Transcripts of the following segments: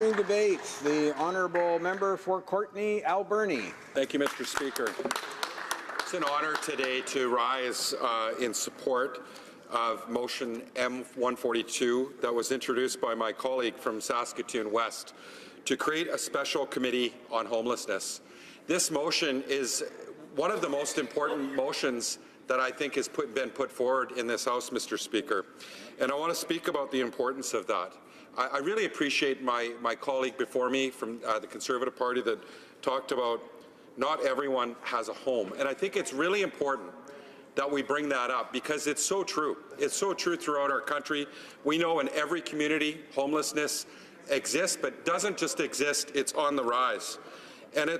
Opening debate, the honourable member for Courtenay-Alberni. Thank you, Mr. Speaker. It's an honour today to rise in support of motion M-142 that was introduced by my colleague from Saskatoon West to create a special committee on homelessness. This motion is one of the most important motions that I think has been put forward in this House, Mr. Speaker. And I want to speak about the importance of that. I really appreciate my colleague before me from the Conservative Party that talked about not everyone has a home. And I think it's really important that we bring that up because it's so true. It's so true throughout our country. We know in every community homelessness exists, but doesn't just exist, it's on the rise. And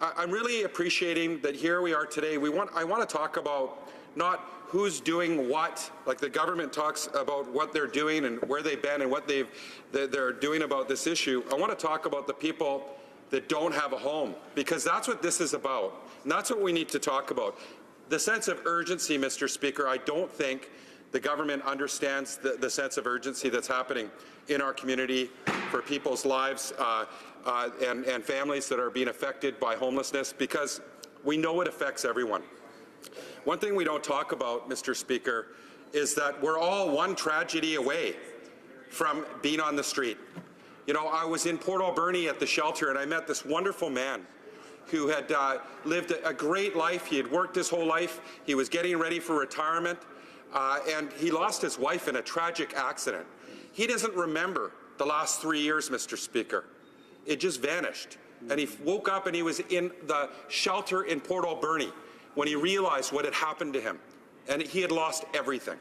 I'm really appreciating that here we are today. I want to talk about not who's doing what, like the government talks about what they're doing and where they've been and what they're doing about this issue. I want to talk about the people that don't have a home, because that's what this is about, and that's what we need to talk about. The sense of urgency, Mr. Speaker, I don't think the government understands the sense of urgency that's happening in our community for people's lives and families that are being affected by homelessness, because we know it affects everyone. One thing we don't talk about, Mr. Speaker, is that we're all one tragedy away from being on the street. You know, I was in Courtenay-Alberni at the shelter and I met this wonderful man who had lived a great life. He had worked his whole life. He was getting ready for retirement and he lost his wife in a tragic accident. He doesn't remember the last 3 years, Mr. Speaker. It just vanished. And he woke up and he was in the shelter in Courtenay-Alberni when he realized what had happened to him, and he had lost everything.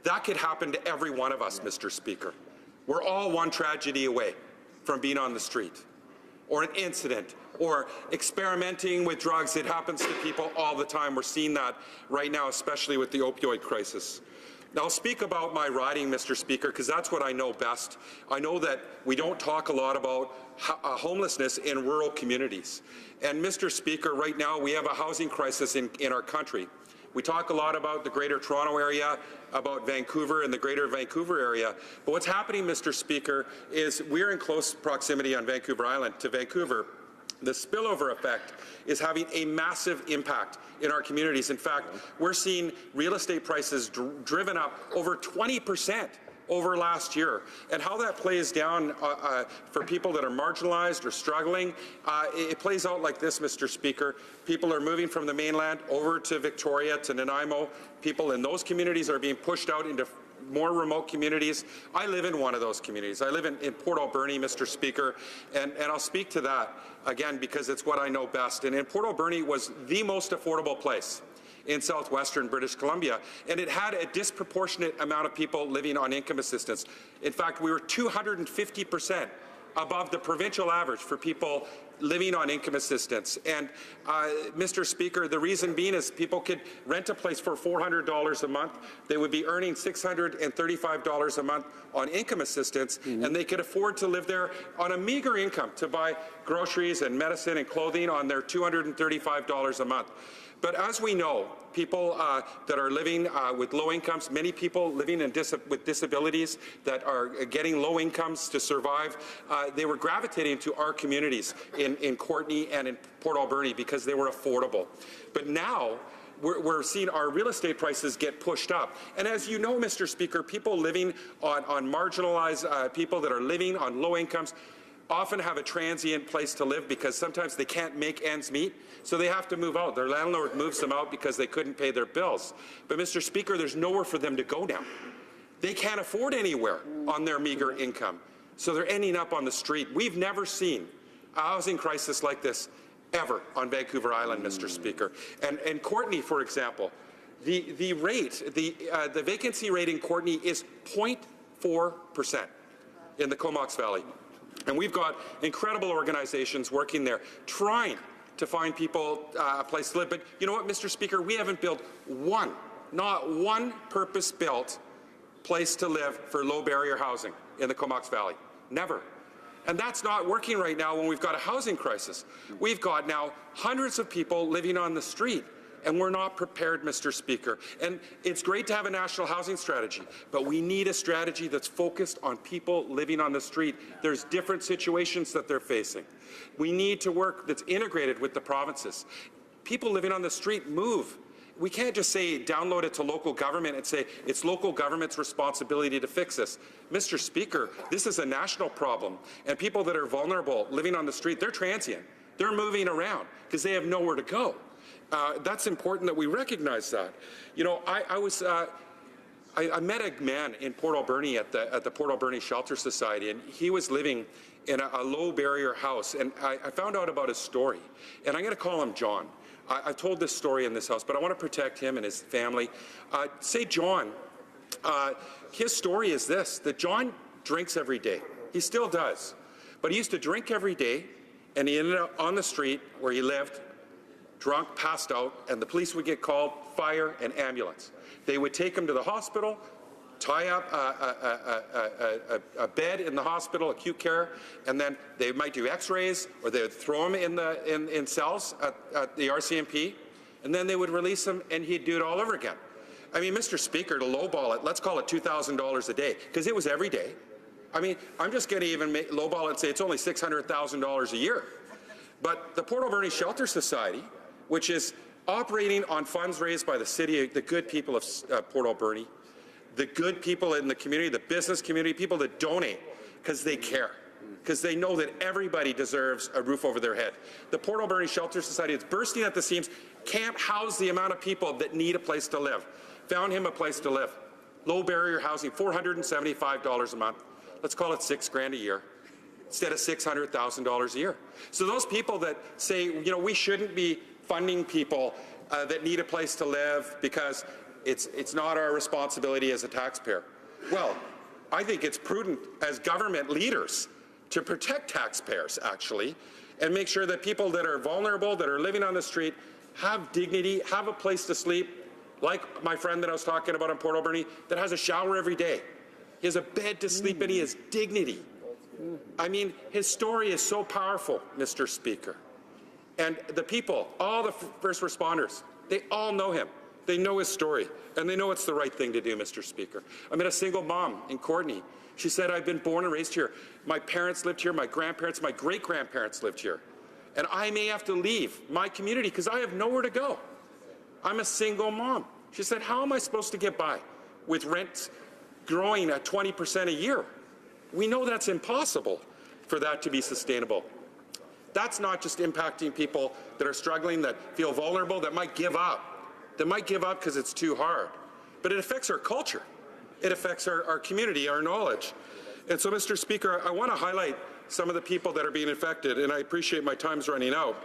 That could happen to every one of us, Mr. Speaker. We're all one tragedy away from being on the street, or an incident, or experimenting with drugs. It happens to people all the time. We're seeing that right now, especially with the opioid crisis. Now, I'll speak about my riding, Mr. Speaker, because that's what I know best. I know that we don't talk a lot about homelessness in rural communities. And, Mr. Speaker, right now we have a housing crisis in our country. We talk a lot about the Greater Toronto Area, about Vancouver and the Greater Vancouver Area. But what's happening, Mr. Speaker, is we're in close proximity on Vancouver Island to Vancouver. The spillover effect is having a massive impact in our communities. In fact, we're seeing real estate prices driven up over 20% over last year. And how that plays down for people that are marginalized or struggling, it plays out like this, Mr. Speaker. People are moving from the mainland over to Victoria, to Nanaimo. People in those communities are being pushed out into more remote communities. I live in one of those communities. I live in Courtenay-Alberni, Mr. Speaker, and I'll speak to that again because it's what I know best. And Courtenay-Alberni was the most affordable place in southwestern British Columbia, and it had a disproportionate amount of people living on income assistance. In fact, we were 250% above the provincial average for people living on income assistance. And Mr. Speaker, the reason being is people could rent a place for $400 a month. They would be earning $635 a month on income assistance, and they could afford to live there on a meager income to buy groceries and medicine and clothing on their $235 a month. But as we know, people that are living with low incomes, many people living with disabilities that are getting low incomes to survive, they were gravitating to our communities in Courtenay and in Courtenay-Alberni because they were affordable. But now, we're seeing our real estate prices get pushed up. And as you know, Mr. Speaker, people living on marginalized people that are living on low incomes often have a transient place to live because sometimes they can't make ends meet, so they have to move out. Their landlord moves them out because they couldn't pay their bills. But, Mr. Speaker, there's nowhere for them to go now. They can't afford anywhere on their meager income, so they're ending up on the street. We've never seen a housing crisis like this ever on Vancouver Island, Mr. Speaker. And Courtenay, for example, the vacancy rate in Courtenay is 0.4% in the Comox Valley. And we've got incredible organizations working there trying to find people a place to live. But you know what, Mr. Speaker? We haven't built not one purpose-built place to live for low-barrier housing in the Comox Valley. Never. And that's not working right now when we've got a housing crisis. We've got now hundreds of people living on the street and we're not prepared, Mr. Speaker. And it's great to have a national housing strategy, but we need a strategy that's focused on people living on the street. There's different situations that they're facing. We need to work that's integrated with the provinces. People living on the street move. We can't just say download it to local government and say it's local government's responsibility to fix this. Mr. Speaker, this is a national problem, and people that are vulnerable living on the street, they're transient. They're moving around because they have nowhere to go. That's important that we recognize that. You know, I met a man in Courtenay-Alberni at the Courtenay-Alberni Shelter Society, and he was living in a low-barrier house, and I found out about his story, and I'm going to call him John. I've told this story in this house, but I want to protect him and his family. Say John, his story is this, that John drinks every day. He still does. But he used to drink every day, and he ended up on the street where he lived, drunk, passed out, and the police would get called, fire, and ambulance. They would take him to the hospital, tie up a bed in the hospital, acute care, and then they might do x-rays, or they would throw him in cells at the RCMP, and then they would release him and he'd do it all over again. I mean, Mr. Speaker, to lowball it, let's call it $2,000 a day, because it was every day. I mean, I'm just going to even lowball it and say it's only $600,000 a year. But the Courtenay-Alberni Shelter Society, which is operating on funds raised by the city, the good people of Courtenay-Alberni, the good people in the community, the business community, people that donate because they care, because they know that everybody deserves a roof over their head. The Courtenay-Alberni Shelter Society is bursting at the seams, can't house the amount of people that need a place to live. Found him a place to live. Low barrier housing, $475 a month. Let's call it $6 grand a year, instead of $600,000 a year. So those people that say, you know, we shouldn't be funding people that need a place to live because it's not our responsibility as a taxpayer. Well, I think it's prudent as government leaders to protect taxpayers, actually, and make sure that people that are vulnerable, that are living on the street, have dignity, have a place to sleep, like my friend that I was talking about in Courtenay-Alberni, that has a shower every day. He has a bed to sleep in, he has dignity. I mean, his story is so powerful, Mr. Speaker. And the people, all the first responders, they all know him. They know his story, and they know it's the right thing to do, Mr. Speaker. I met a single mom in Courtenay. She said, I've been born and raised here. My parents lived here, my grandparents, my great-grandparents lived here. And I may have to leave my community because I have nowhere to go. I'm a single mom. She said, how am I supposed to get by with rent growing at 20% a year? We know that's impossible for that to be sustainable. That's not just impacting people that are struggling, that feel vulnerable, that might give up. That might give up because it's too hard. But it affects our culture. It affects our community, our knowledge. And so, Mr. Speaker, I want to highlight some of the people that are being affected, and I appreciate my time's running out.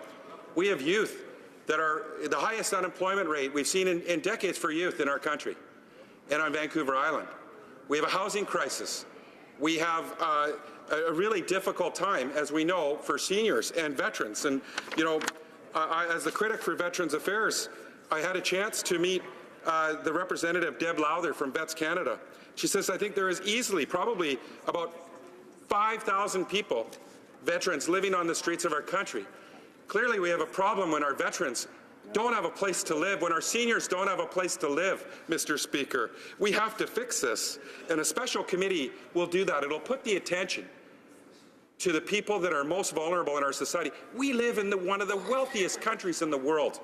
We have youth that are the highest unemployment rate we've seen in decades for youth in our country and on Vancouver Island. We have a housing crisis. We have a really difficult time, as we know, for seniors and veterans. And, you know, as the critic for Veterans Affairs, I had a chance to meet the representative, Deb Lowther from Vets Canada. She says, I think there is easily probably about 5,000 people, veterans, living on the streets of our country. Clearly, we have a problem when our veterans don't have a place to live, when our seniors don't have a place to live, Mr. Speaker. We have to fix this, and a special committee will do that. It'll put the attention to the people that are most vulnerable in our society. We live in one of the wealthiest countries in the world.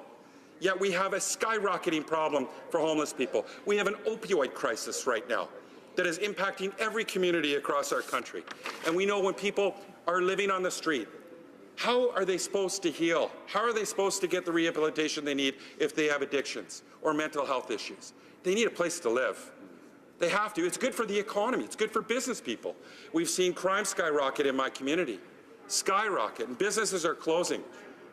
Yet we have a skyrocketing problem for homeless people. We have an opioid crisis right now that is impacting every community across our country. And we know when people are living on the street, how are they supposed to heal? How are they supposed to get the rehabilitation they need if they have addictions or mental health issues? They need a place to live. They have to. It's good for the economy. It's good for business people. We've seen crime skyrocket in my community. Skyrocket. And businesses are closing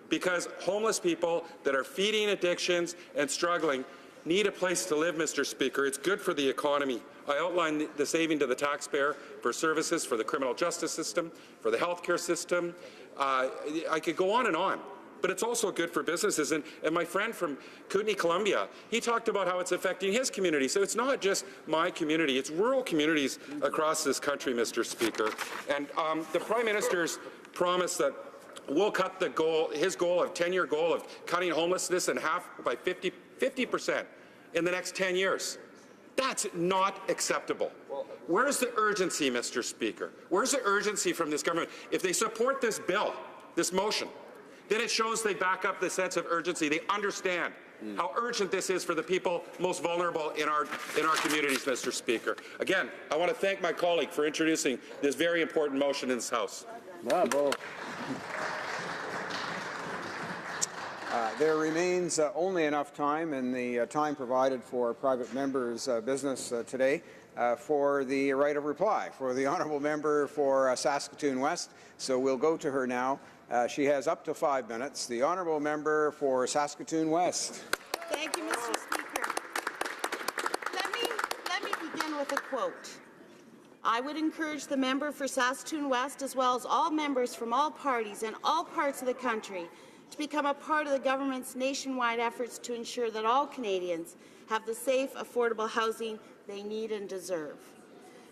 because homeless people that are feeding addictions and struggling need a place to live, Mr. Speaker. It's good for the economy. I outlined the saving to the taxpayer for services for the criminal justice system, for the healthcare system. I could go on, but it's also good for businesses. And my friend from Courtenay-Columbia, he talked about how it's affecting his community. So it's not just my community, it's rural communities across this country, Mr. Speaker. And the Prime Minister's promise that we'll cut the goal, his goal of 10-year goal of cutting homelessness in half by 50% in the next 10 years. That's not acceptable. Where's the urgency, Mr. Speaker? Where's the urgency from this government? If they support this bill, this motion, then it shows they back up the sense of urgency. They understand how urgent this is for the people most vulnerable in our communities, Mr. Speaker. Again, I want to thank my colleague for introducing this very important motion in this House. Bravo. There remains only enough time in the time provided for private members' business today for the right of reply for the honourable member for Saskatoon West. So we'll go to her now. She has up to 5 minutes. The honourable member for Saskatoon West. Thank you, Mr. Speaker. Let me begin with a quote. I would encourage the member for Saskatoon West, as well as all members from all parties and all parts of the country, to become a part of the government's nationwide efforts to ensure that all Canadians have the safe, affordable housing they need and deserve.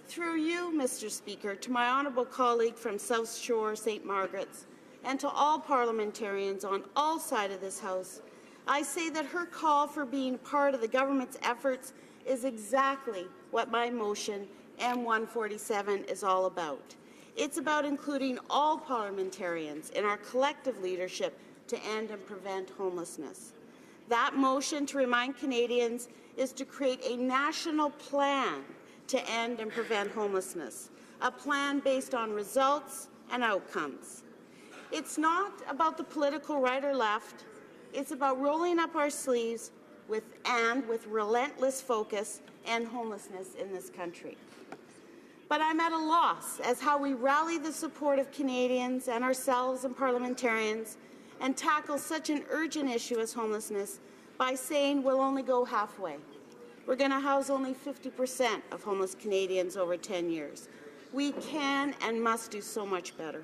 Through you, Mr. Speaker, to my honourable colleague from South Shore, St. Margaret's, and to all parliamentarians on all sides of this House, I say that her call for being part of the government's efforts is exactly what my motion M-147 is all about. It's about including all parliamentarians in our collective leadership to end and prevent homelessness. That motion, to remind Canadians, is to create a national plan to end and prevent homelessness, a plan based on results and outcomes. It's not about the political right or left. It's about rolling up our sleeves with relentless focus end homelessness in this country. But I'm at a loss as how we rally the support of Canadians and ourselves and parliamentarians and tackle such an urgent issue as homelessness by saying we'll only go halfway. We're going to house only 50% of homeless Canadians over 10 years. We can and must do so much better.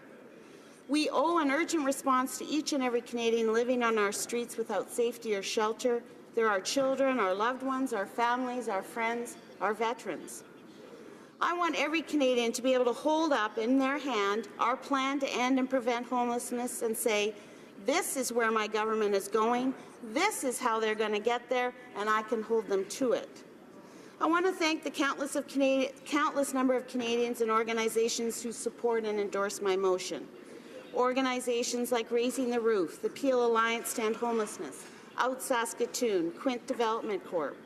We owe an urgent response to each and every Canadian living on our streets without safety or shelter. They're our children, our loved ones, our families, our friends, our veterans. I want every Canadian to be able to hold up in their hand our plan to end and prevent homelessness and say, this is where my government is going, this is how they're going to get there, and I can hold them to it. I want to thank the countless number of Canadians and organizations who support and endorse my motion. Organizations like Raising the Roof, the Peel Alliance to End Homelessness, Out Saskatoon, Quint Development Corp.,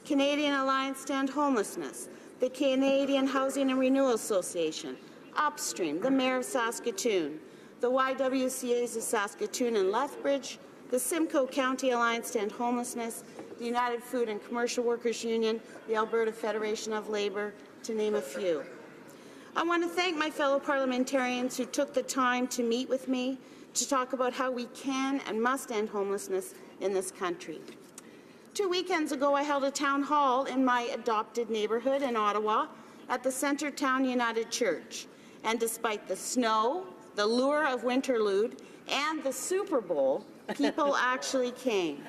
Canadian Alliance to End Homelessness, the Canadian Housing and Renewal Association, Upstream, the Mayor of Saskatoon, the YWCAs of Saskatoon and Lethbridge, the Simcoe County Alliance to End Homelessness, the United Food and Commercial Workers Union, the Alberta Federation of Labour, to name a few. I want to thank my fellow parliamentarians who took the time to meet with me to talk about how we can and must end homelessness in this country. 2 weekends ago, I held a town hall in my adopted neighbourhood in Ottawa at the Centretown United Church. And despite the snow, the lure of Winterlude, and the Super Bowl, people actually came.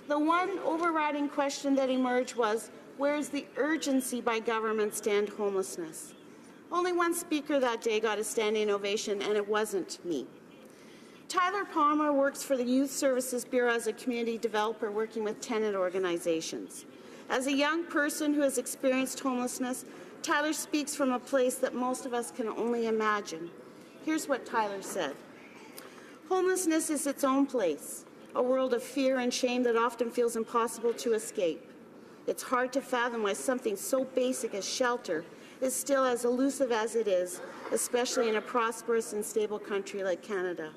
The one overriding question that emerged was, where is the urgency by governments to end homelessness? Only one speaker that day got a standing ovation, and it wasn't me. Tyler Palmer works for the Youth Services Bureau as a community developer working with tenant organizations. As a young person who has experienced homelessness, Tyler speaks from a place that most of us can only imagine. Here's what Tyler said. Homelessness is its own place, a world of fear and shame that often feels impossible to escape. It's hard to fathom why something so basic as shelter is still as elusive as it is, especially in a prosperous and stable country like Canada.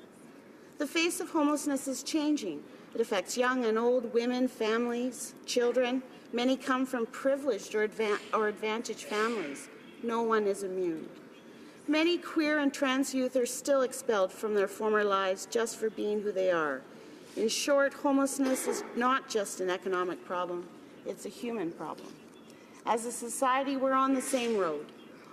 The face of homelessness is changing. It affects young and old, women, families, children. Many come from privileged or advantaged families. No one is immune. Many queer and trans youth are still expelled from their former lives just for being who they are. In short, homelessness is not just an economic problem, it's a human problem. As a society, we're on the same road.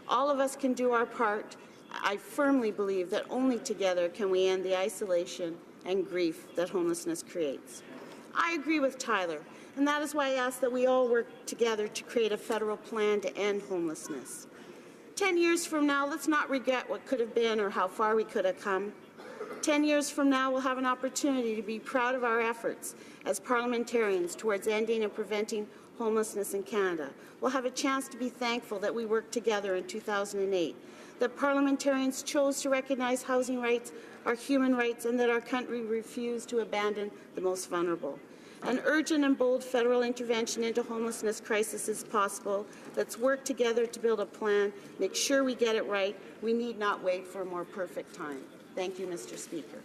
All of us can do our part. I firmly believe that only together can we end the isolation and grief that homelessness creates. I agree with Tyler, and that is why I ask that we all work together to create a federal plan to end homelessness. 10 years from now, let's not regret what could have been or how far we could have come. 10 years from now, we'll have an opportunity to be proud of our efforts as parliamentarians towards ending and preventing homelessness in Canada. We'll have a chance to be thankful that we worked together in 2008, that parliamentarians chose to recognize housing rights are human rights, and that our country refused to abandon the most vulnerable. An urgent and bold federal intervention into homelessness crisis is possible. Let's work together to build a plan, make sure we get it right. We need not wait for a more perfect time. Thank you, Mr. Speaker.